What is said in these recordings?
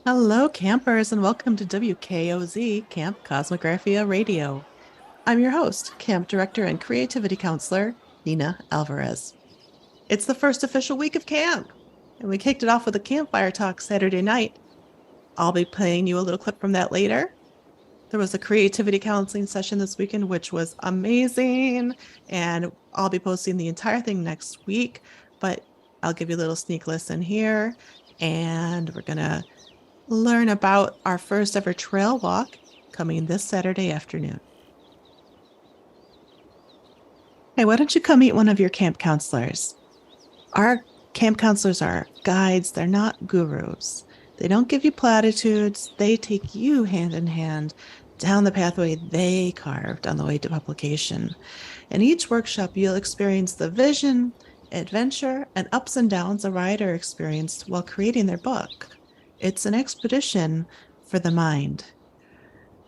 Hello, campers, and welcome to WKOZ Camp Cosmographia Radio. I'm your host, Camp Director and Creativity Counselor, Nina Alvarez. It's the first official week of camp, and we kicked it off with a campfire talk Saturday night. I'll be playing you a little clip from that later. There was a creativity counseling session this weekend, which was amazing, and I'll be posting the entire thing next week, but I'll give you a little sneak listen here, and we're going to learn about our first ever trail walk coming this Saturday afternoon. Hey, why don't you come meet one of your camp counselors? Our camp counselors are guides, they're not gurus. They don't give you platitudes, they take you hand in hand down the pathway they carved on the way to publication. In each workshop, you'll experience the vision, adventure, and ups and downs a writer experienced while creating their book. It's an expedition for the mind.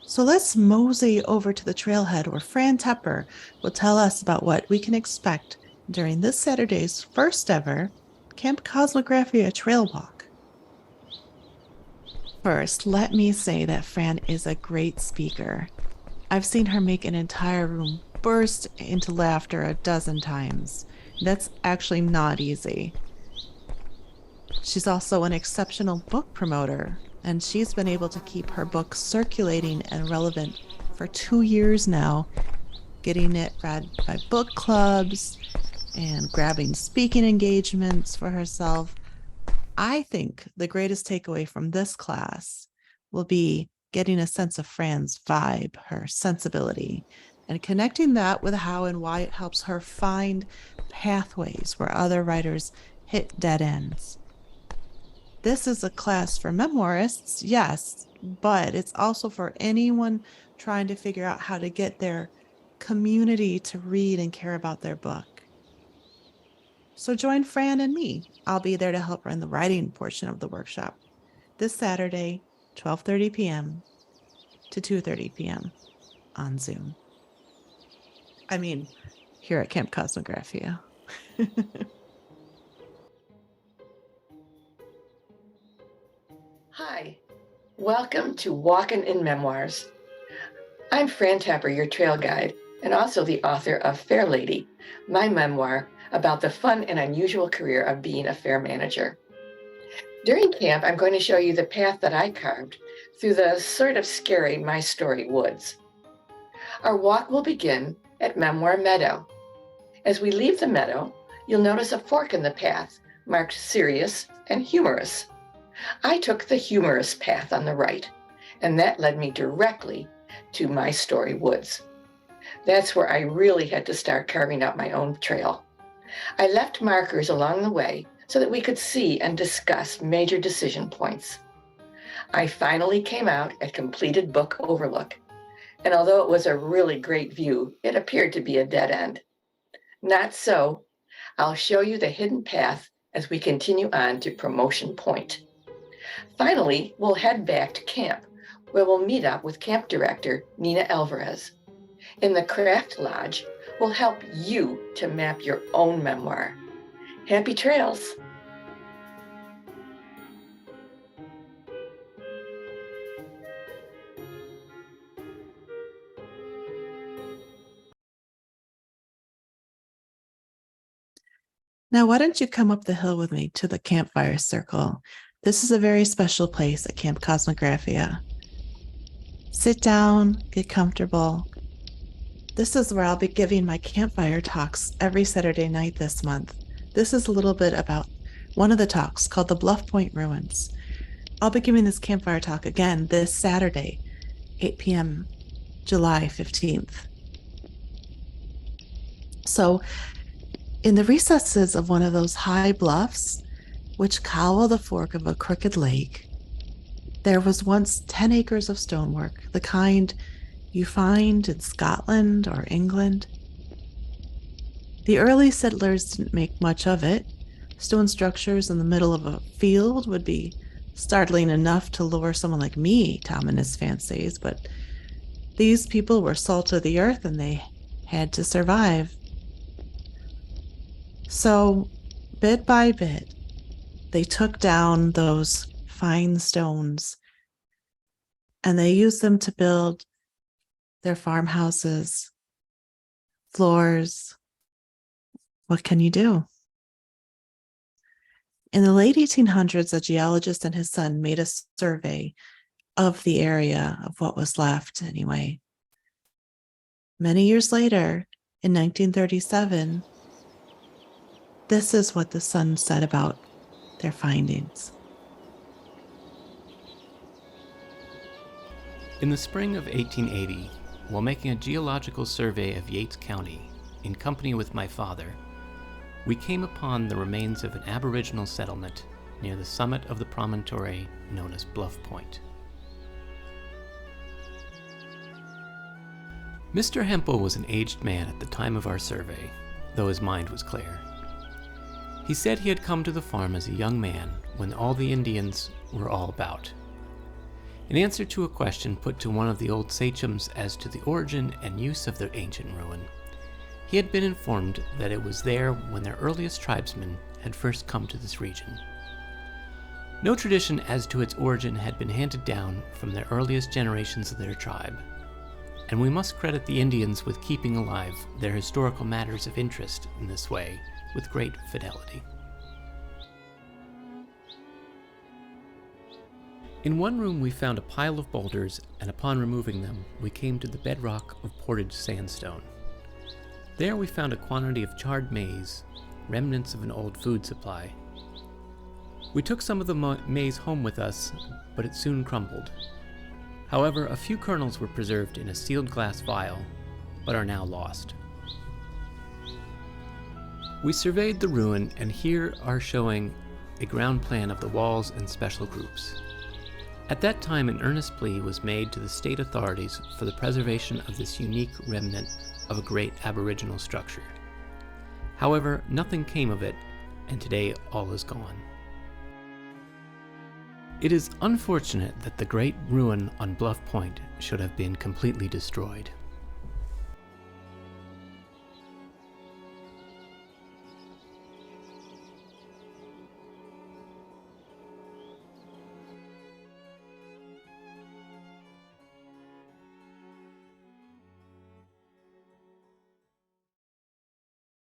So let's mosey over to the trailhead where Fran Tepper will tell us about what we can expect during this Saturday's first ever Camp Cosmographia trail walk. First, let me say that Fran is a great speaker. I've seen her make an entire room burst into laughter a dozen times. That's actually not easy. She's also an exceptional book promoter, and she's been able to keep her book circulating and relevant for 2 years now, getting it read by book clubs and grabbing speaking engagements for herself. I think the greatest takeaway from this class will be getting a sense of Fran's vibe, her sensibility, and connecting that with how and why it helps her find pathways where other writers hit dead ends. This is a class for memoirists, yes, but it's also for anyone trying to figure out how to get their community to read and care about their book. So join Fran and me. I'll be there to help run the writing portion of the workshop this Saturday, 12:30 p.m. to 2:30 p.m. on Zoom. I mean, here at Camp Cosmographia. Hi, welcome to Walkin' in Memoirs. I'm Fran Tepper, your trail guide, and also the author of Fair Lady, my memoir about the fun and unusual career of being a fair manager. During camp, I'm going to show you the path that I carved through the sort of scary My Story woods. Our walk will begin at Memoir Meadow. As we leave the meadow, you'll notice a fork in the path marked serious and humorous. I took the humorous path on the right, and that led me directly to My Story woods. That's where I really had to start carving out my own trail. I left markers along the way so that we could see and discuss major decision points. I finally came out at completed book overlook, and although it was a really great view, it appeared to be a dead end. Not so. I'll show you the hidden path as we continue on to Promotion Point. Finally, we'll head back to camp, where we'll meet up with Camp Director Nina Alvarez. In the Craft Lodge, we'll help you to map your own memoir. Happy trails! Now, why don't you come up the hill with me to the campfire circle? This is a very special place at Camp Cosmographia. Sit down, get comfortable. This is where I'll be giving my campfire talks every Saturday night this month. This is a little bit about one of the talks called the Bluff Point Ruins. I'll be giving this campfire talk again this Saturday, 8 p.m., July 15th. So, in the recesses of one of those high bluffs, which cowl the fork of a crooked lake, there was once 10 acres of stonework, the kind you find in Scotland or England. The early settlers didn't make much of it. Stone structures in the middle of a field would be startling enough to lure someone like me, Tom and his fancies, but these people were salt of the earth and they had to survive. So, bit by bit, they took down those fine stones, and they used them to build their farmhouses, floors. What can you do? In the late 1800s, a geologist and his son made a survey of the area, of what was left anyway. Many years later, in 1937, this is what the son said about their findings. In the spring of 1880, while making a geological survey of Yates County, in company with my father, we came upon the remains of an Aboriginal settlement near the summit of the promontory known as Bluff Point. Mr. Hempel was an aged man at the time of our survey, though his mind was clear. He said he had come to the farm as a young man when all the Indians were all about. In answer to a question put to one of the old sachems as to the origin and use of the ancient ruin, he had been informed that it was there when their earliest tribesmen had first come to this region. No tradition as to its origin had been handed down from the earliest generations of their tribe, and we must credit the Indians with keeping alive their historical matters of interest in this way with great fidelity. In one room we found a pile of boulders, and upon removing them, we came to the bedrock of Portage sandstone. There we found a quantity of charred maize, remnants of an old food supply. We took some of the maize home with us, but it soon crumbled. However, a few kernels were preserved in a sealed glass vial, but are now lost. We surveyed the ruin, and here are showing a ground plan of the walls and special groups. At that time, an earnest plea was made to the state authorities for the preservation of this unique remnant of a great Aboriginal structure. However, nothing came of it, and today all is gone. It is unfortunate that the great ruin on Bluff Point should have been completely destroyed.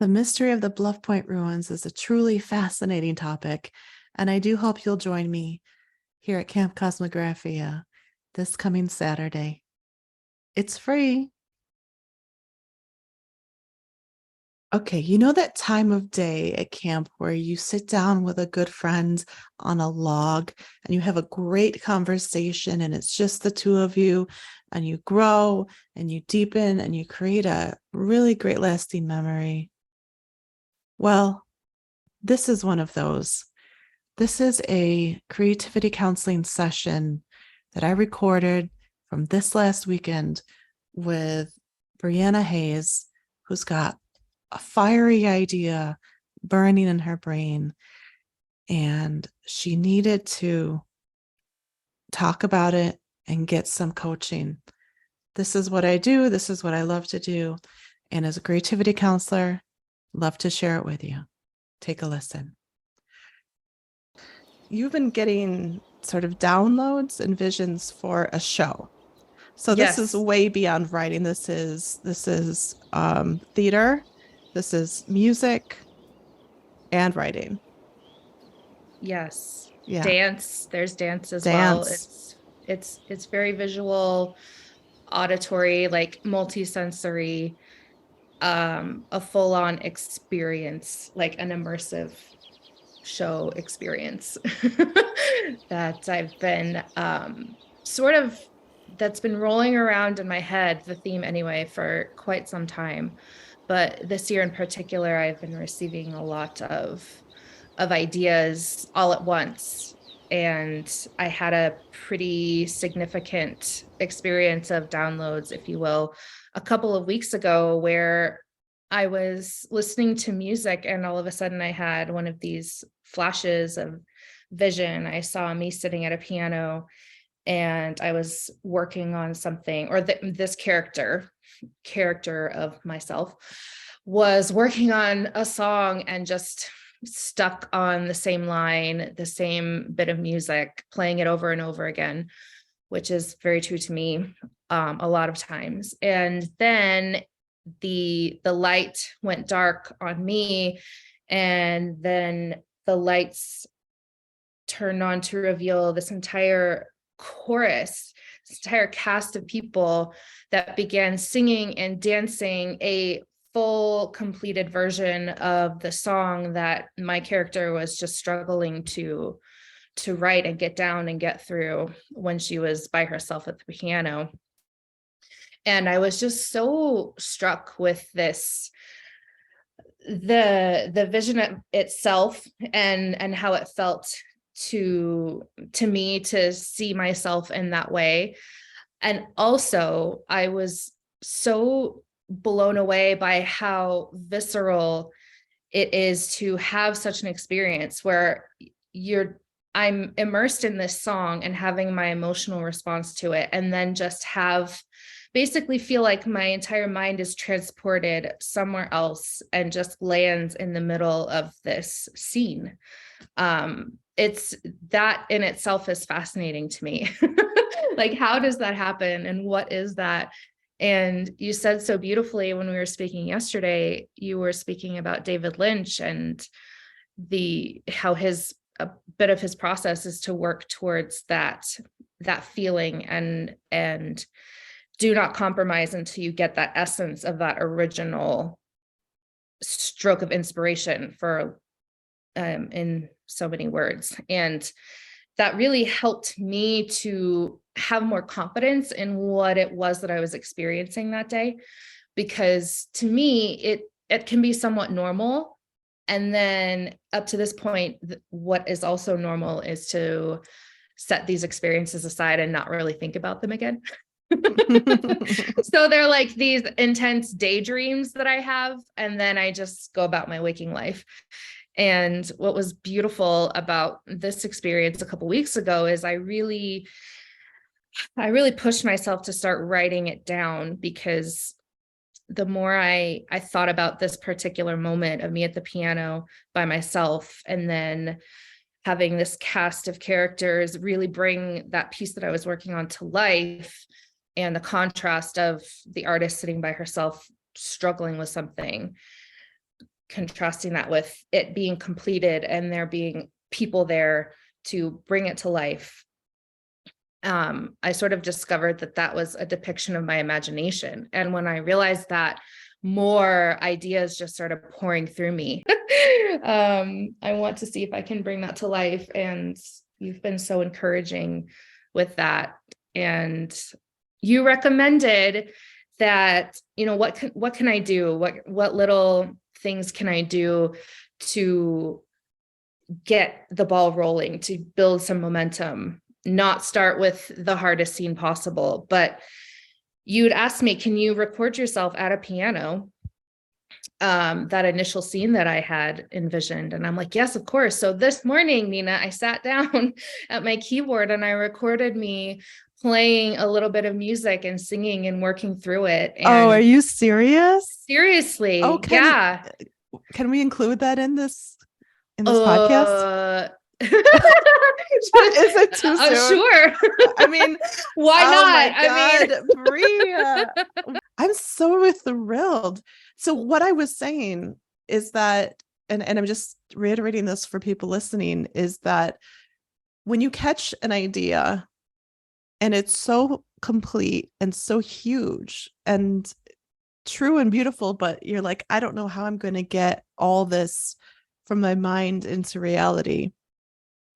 The mystery of the Bluff Point ruins is a truly fascinating topic, and I do hope you'll join me here at Camp Cosmographia this coming Saturday. It's free. Okay, you know that time of day at camp where you sit down with a good friend on a log and you have a great conversation and it's just the two of you, and you grow and you deepen and you create a really great lasting memory? Well, this is one of those. This is a creativity counseling session that I recorded from this last weekend with Brianna Hayes, who's got a fiery idea burning in her brain, and she needed to talk about it and get some coaching. This is what I do. This is what I love to do. And as a creativity counselor, love to share it with you. Take a listen. You've been getting sort of downloads and visions for a show. So this is way beyond writing. This is theater. This is music and writing. Yes. Yeah. Dance. There's dance as well. It's very visual, auditory, like multi-sensory, a full-on experience, like an immersive show experience that I've been that's been rolling around in my head, the theme anyway, for quite some time. But this year in particular, I've been receiving a lot of ideas all at once. And I had a pretty significant experience of downloads, if you will, a couple of weeks ago, where I was listening to music and all of a sudden I had one of these flashes of vision. I saw me sitting at a piano and I was working on something, or this character of myself was working on a song, and just stuck on the same line, the same bit of music, playing it over and over again, which is very true to me a lot of times. And then the light went dark on me, and then the lights turned on to reveal this entire chorus, this entire cast of people that began singing and dancing a full completed version of the song that my character was just struggling to write and get down and get through when she was by herself at the piano. And I was just so struck with this, the vision itself, and how it felt to me to see myself in that way. And also I was so blown away by how visceral it is to have such an experience where I'm immersed in this song and having my emotional response to it, and then just basically feel like my entire mind is transported somewhere else and just lands in the middle of this scene. It's that in itself is fascinating to me. Like, how does that happen? And what is that? And you said so beautifully when we were speaking yesterday, you were speaking about David Lynch and how a bit of his process is to work towards that feeling and do not compromise until you get that essence of that original stroke of inspiration for in so many words. And that really helped me to have more confidence in what it was that I was experiencing that day, because to me, it can be somewhat normal. And then up to this point, what is also normal is to set these experiences aside and not really think about them again. So they're like these intense daydreams that I have, and then I just go about my waking life. And what was beautiful about this experience a couple of weeks ago is I really pushed myself to start writing it down, because the more I thought about this particular moment of me at the piano by myself, and then having this cast of characters really bring that piece that I was working on to life, and the contrast of the artist sitting by herself struggling with something, contrasting that with it being completed and there being people there to bring it to life. I sort of discovered that was a depiction of my imagination. And when I realized that, more ideas just started pouring through me. I want to see if I can bring that to life. And you've been so encouraging with that. And you recommended that, what can I do? What little things can I do to get the ball rolling, to build some momentum, not start with the hardest scene possible? But you'd asked me, can you record yourself at a piano? That initial scene that I had envisioned. And I'm like, yes, of course. So this morning, Nina, I sat down at my keyboard and I recorded me playing a little bit of music and singing and working through it. And are you serious? Seriously. Oh, yeah. Can we include that in this podcast? Is it too soon? Sure. I mean, why not? My God, Bria. I'm so thrilled. So what I was saying is that, and I'm just reiterating this for people listening, is that when you catch an idea and it's so complete and so huge and true and beautiful, but you're like, I don't know how I'm going to get all this from my mind into reality,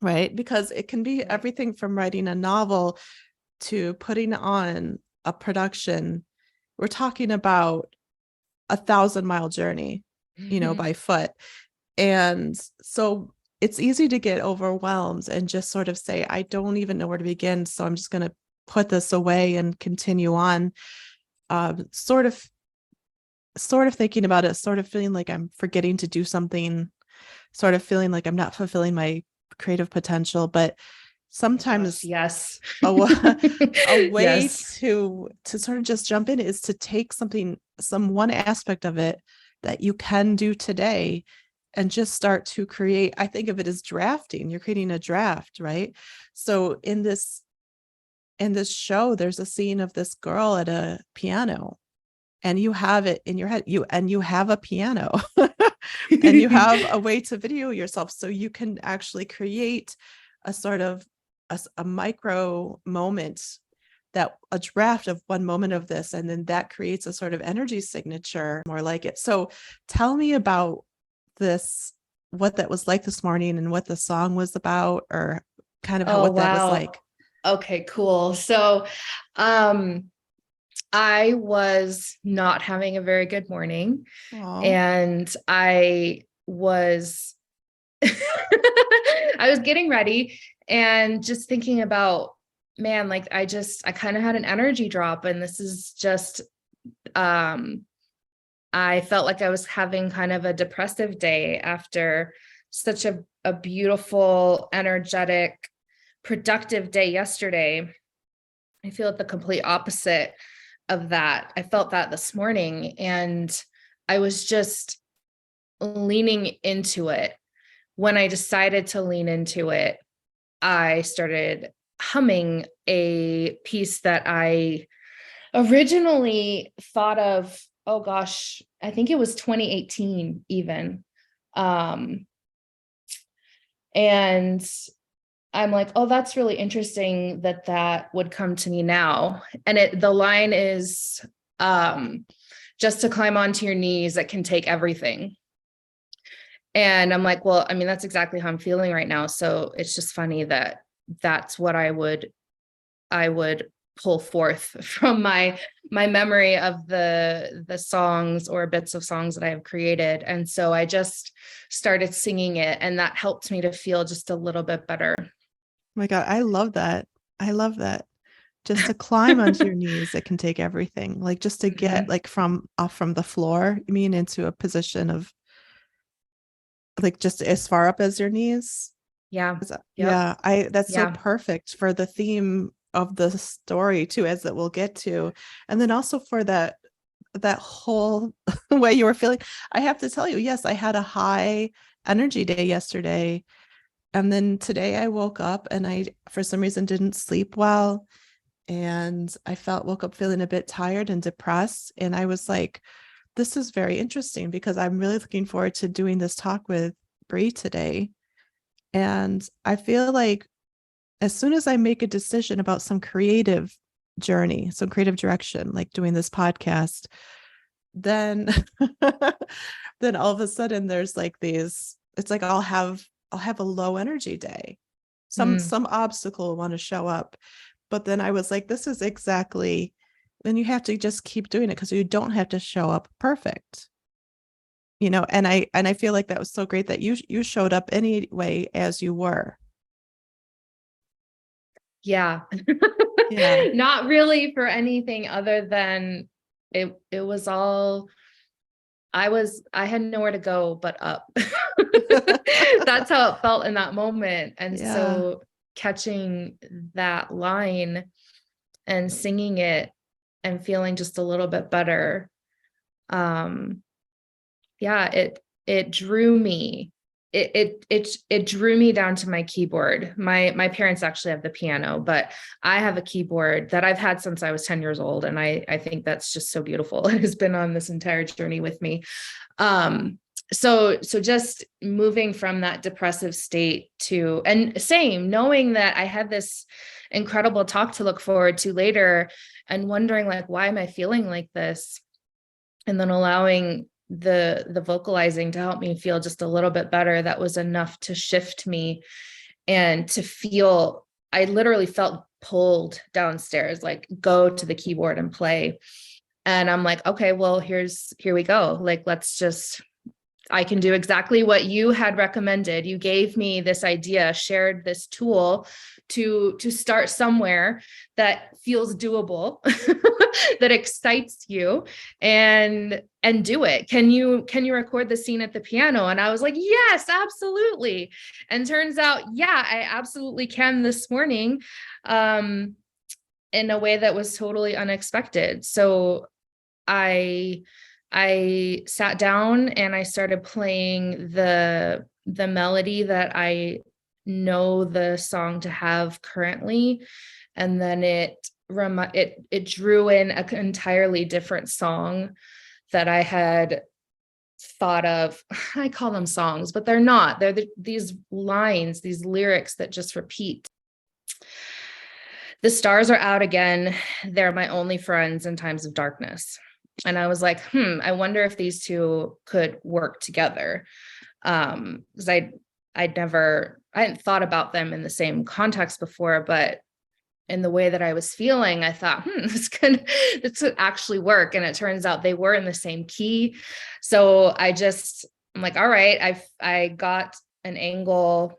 right? Because it can be everything from writing a novel to putting on a production. We're talking about 1,000-mile journey, by foot. And so it's easy to get overwhelmed and just sort of say, I don't even know where to begin. So I'm just going to put this away and continue on. Sort of thinking about it, sort of feeling like I'm forgetting to do something, sort of feeling like I'm not fulfilling my creative potential. But sometimes yes, a way yes. to sort of just jump in is to take some one aspect of it that you can do today and just start to create. I think of it as drafting. You're creating a draft, right? So in this show, there's a scene of this girl at a piano, and you have it in your head, you have a piano and you have a way to video yourself, so you can actually create a sort of a micro moment, that a draft of one moment of this, and then that creates a sort of energy signature more like it. So tell me about this, what that was like this morning, and what the song was about, or kind of how, what that was like. Okay, cool. So I was not having a very good morning. Aww. And I was I was getting ready and just thinking about, man, like I kind of had an energy drop, and this is just I felt like I was having kind of a depressive day after such a beautiful, energetic, productive day yesterday. I feel like the complete opposite of that. I felt that this morning, and I was just leaning into it. When I decided to lean into it, I started humming a piece that I originally thought of, oh gosh, I think it was 2018 even. And I'm like, oh, that's really interesting that would come to me now. And the line is, just to climb onto your knees, that can take everything. And I'm like, well, I mean, that's exactly how I'm feeling right now. So it's just funny that that's what I would pull forth from my memory of the songs or bits of songs that I have created. And so I just started singing it, and that helped me to feel just a little bit better. Oh my God, I love that. Just to climb onto your knees, it can take everything. Like just to get like from the floor, you mean, into a position of like just as far up as your knees. Yeah. Yeah. That's so perfect for the theme of the story too, as that we'll get to. And then also for that whole way you were feeling. I have to tell you, yes, I had a high energy day yesterday. And then today I woke up and I, for some reason, didn't sleep well. And I woke up feeling a bit tired and depressed. And I was like, this is very interesting, because I'm really looking forward to doing this talk with Bree today. And I feel like as soon as I make a decision about some creative journey, some creative direction, like doing this podcast, then then all of a sudden there's like these, it's like I'll have a low energy day. Some obstacle will want to show up. But then I was like, this is exactly, then you have to just keep doing it, because you don't have to show up perfect. And I feel like that was so great that you showed up anyway as you were. Yeah. Not really for anything other than it was all, I had nowhere to go but up. That's how it felt in that moment. And so catching that line and singing it and feeling just a little bit better. It drew me. It drew me down to my keyboard. My parents actually have the piano, but I have a keyboard that I've had since I was 10 years old. And I think that's just so beautiful. It has been on this entire journey with me. So just moving from that depressive state to, and same, knowing that I had this incredible talk to look forward to later, and wondering like, why am I feeling like this? And then allowing the vocalizing to help me feel just a little bit better. That was enough to shift me and to feel, I literally felt pulled downstairs, like go to the keyboard and play. And I'm like, okay, well, here we go. Like, I can do exactly what you had recommended. You gave me this idea, shared this tool to start somewhere that feels doable, that excites you, and do it. Can you record the scene at the piano? And I was like, yes, absolutely. And turns out, yeah, I absolutely can this morning, in a way that was totally unexpected. So I I sat down and I started playing the melody that I know the song to have currently, and then it drew in an entirely different song that I had thought of. I call them songs, but they're not. They're these lines, these lyrics that just repeat. The stars are out again. They're my only friends in times of darkness. And I was like, I wonder if these two could work together. Because I hadn't thought about them in the same context before, but in the way that I was feeling, I thought, this could actually work. And it turns out they were in the same key. So I'm like, all right, I got an angle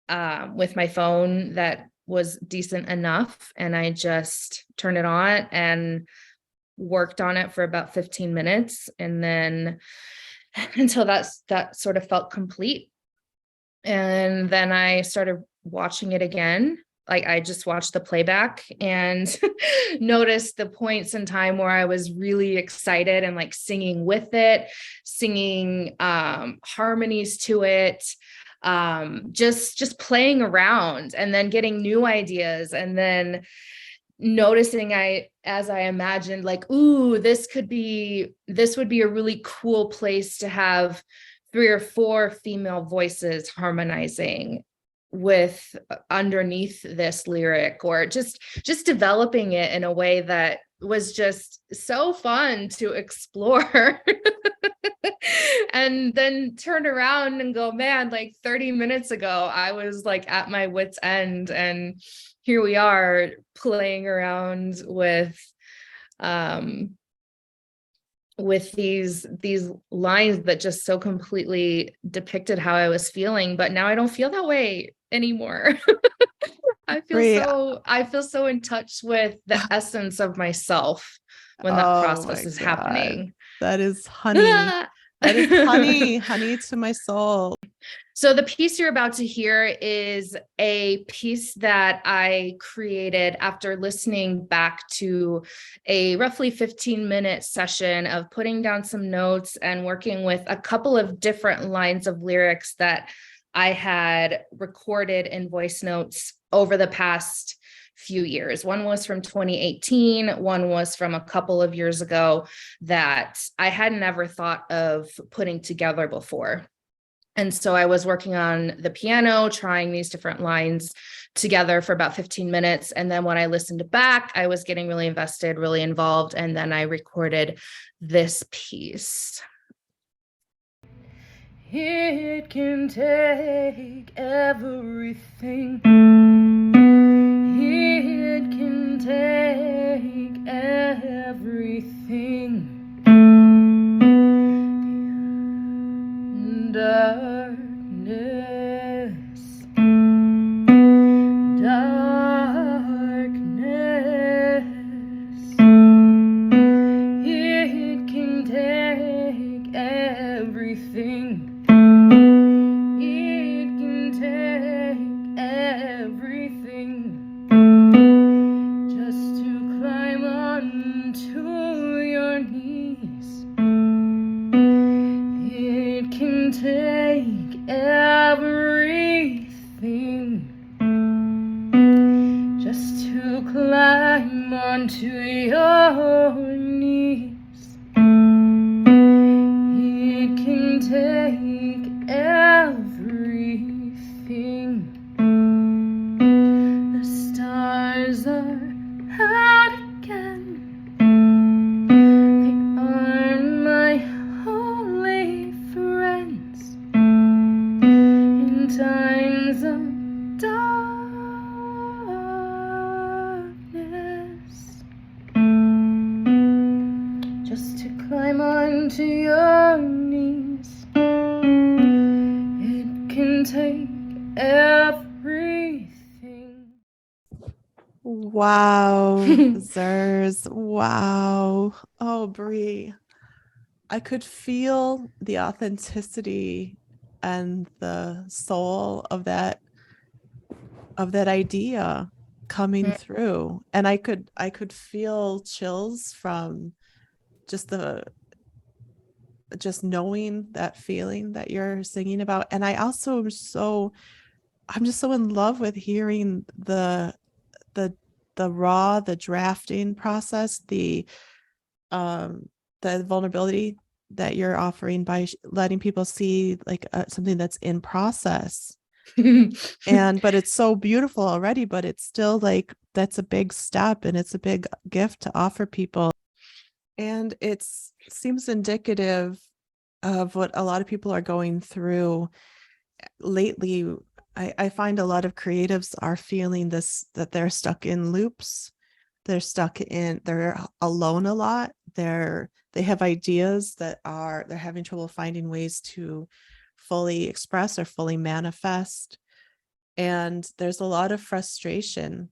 with my phone that was decent enough. And I just turned it on and worked on it for about 15 minutes. And then until that sort of felt complete. And then I started watching it again. Like I just watched the playback and noticed the points in time where I was really excited and like singing with it, singing harmonies to it, just playing around and then getting new ideas, and then noticing as I imagined, like, ooh, this would be a really cool place to have 3 or 4 female voices harmonizing with underneath this lyric, or just developing it in a way that was just so fun to explore. And then turn around and go, man, like 30 minutes ago, I was like at my wit's end, and here we are playing around with these lines that just so completely depicted how I was feeling. But now I don't feel that way anymore. I feel so in touch with the essence of myself when that process is happening. That is honey. That is honey to my soul. So the piece you're about to hear is a piece that I created after listening back to a roughly 15-minute session of putting down some notes and working with a couple of different lines of lyrics that I had recorded in voice notes over the past few years. One was from 2018, one was from a couple of years ago that I had never thought of putting together before. And so I was working on the piano, trying these different lines together for about 15 minutes. And then when I listened back, I was getting really invested, really involved. And then I recorded this piece. It can take everything. It can take everything. Darkness, it can take everything. It can take everything just to climb onto your knees. It can take everything just to climb onto your knees. It can take everything. The stars are out again. They are my holy friends in times of darkness. Just to climb onto your knees. It can take everything. Wow, Zers. Wow. Oh, Brie. I could feel the authenticity and the soul of that idea coming through. And I could feel chills from just the just knowing that feeling that you're singing about. And I also I'm just so in love with hearing the the drafting process, the vulnerability that you're offering by letting people see like something that's in process. And but it's so beautiful already, but it's still like that's a big step, and it's a big gift to offer people. And it seems indicative of what a lot of people are going through lately. I find a lot of creatives are feeling this, that they're stuck in loops. They're alone a lot. They have ideas they're having trouble finding ways to fully express or fully manifest. And there's a lot of frustration.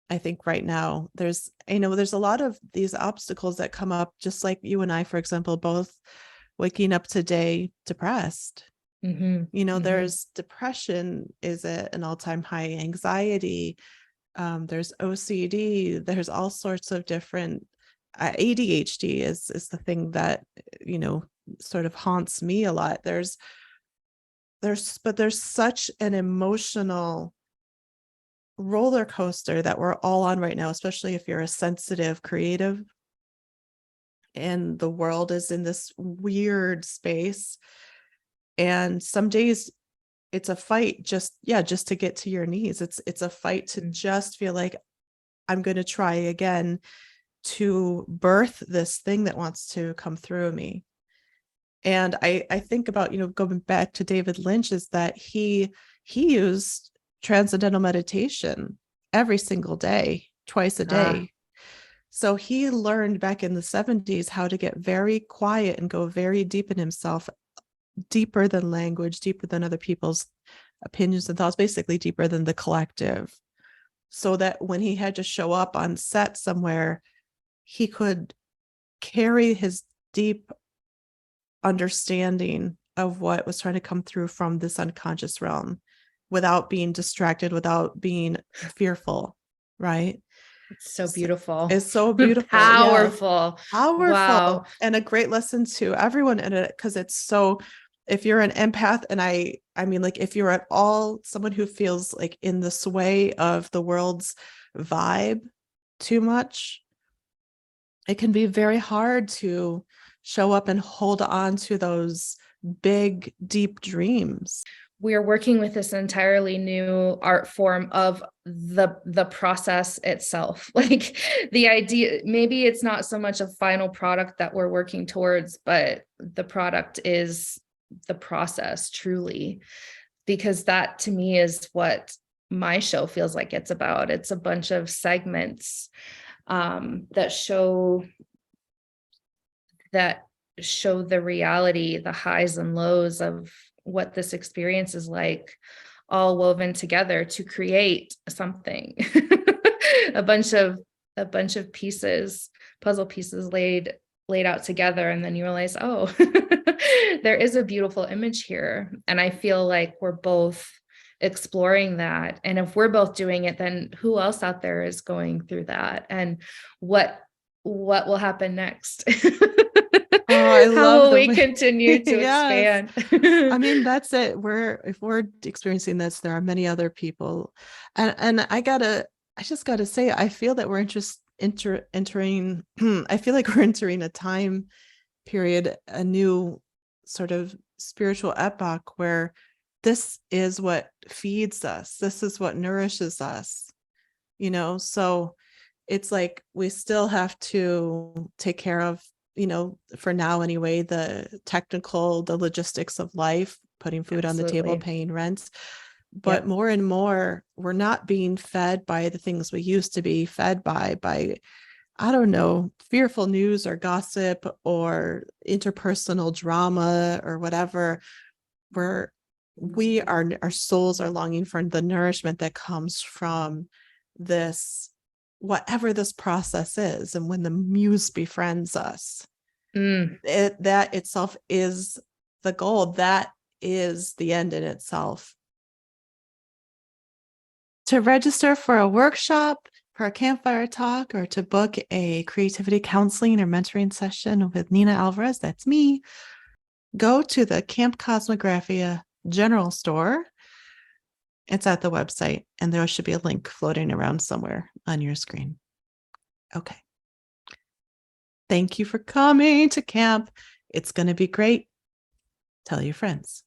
I think right now there's a lot of these obstacles that come up, just like you and I, for example, both waking up today depressed. There's depression is at an all-time high, anxiety, there's OCD, there's all sorts of different ADHD is the thing that sort of haunts me a lot. There's such an emotional roller coaster that we're all on right now, especially if you're a sensitive creative and the world is in this weird space. And some days it's a fight just to get to your knees. It's a fight to just feel like I'm going to try again to birth this thing that wants to come through me. And I think about, going back to David Lynch, is that he used transcendental meditation every single day, twice a day. So he learned back in the 70s how to get very quiet and go very deep in himself, deeper than language, deeper than other people's opinions and thoughts, basically deeper than the collective. So that when he had to show up on set somewhere, he could carry his deep understanding of what was trying to come through from this unconscious realm without being distracted, without being fearful, right? It's so beautiful. It's so beautiful. Powerful. Powerful. Wow. And a great lesson to everyone in it, because it's so, if you're an empath, and I mean, like, if you're at all someone who feels like in the sway of the world's vibe too much, it can be very hard to show up and hold on to those big, deep dreams. We're working with this entirely new art form of the process itself. Like the idea, maybe it's not so much a final product that we're working towards, but the product is the process, truly, because that to me is what my show feels like it's about. It's a bunch of segments that show the reality, the highs and lows of what this experience is like, all woven together to create something. a bunch of pieces, puzzle pieces laid out together, and then you realize, oh, there is a beautiful image here. And I feel like we're both exploring that. And if we're both doing it, then who else out there is going through that? And what will happen next? How will we continue to expand? I mean, that's it. If we're experiencing this, there are many other people. And I just gotta say, I feel that we're entering I feel like we're entering a time period, a new sort of spiritual epoch, where this is what feeds us. This is what nourishes us, so it's like we still have to take care of, for now anyway, the logistics of life, putting food on the table, paying rent. But more and more, we're not being fed by the things we used to be fed by, I don't know, fearful news or gossip or interpersonal drama or whatever. Our souls are longing for the nourishment that comes from this, whatever this process is. And when the muse befriends us, that itself is the goal. That is the end in itself. To register for a workshop, for a campfire talk or to book a creativity counseling or mentoring session with Nina Alvarez, that's me, go to the Camp Cosmographia general store. It's at the website, and there should be a link floating around somewhere on your screen. Okay. Thank you for coming to camp. It's going to be great. Tell your friends.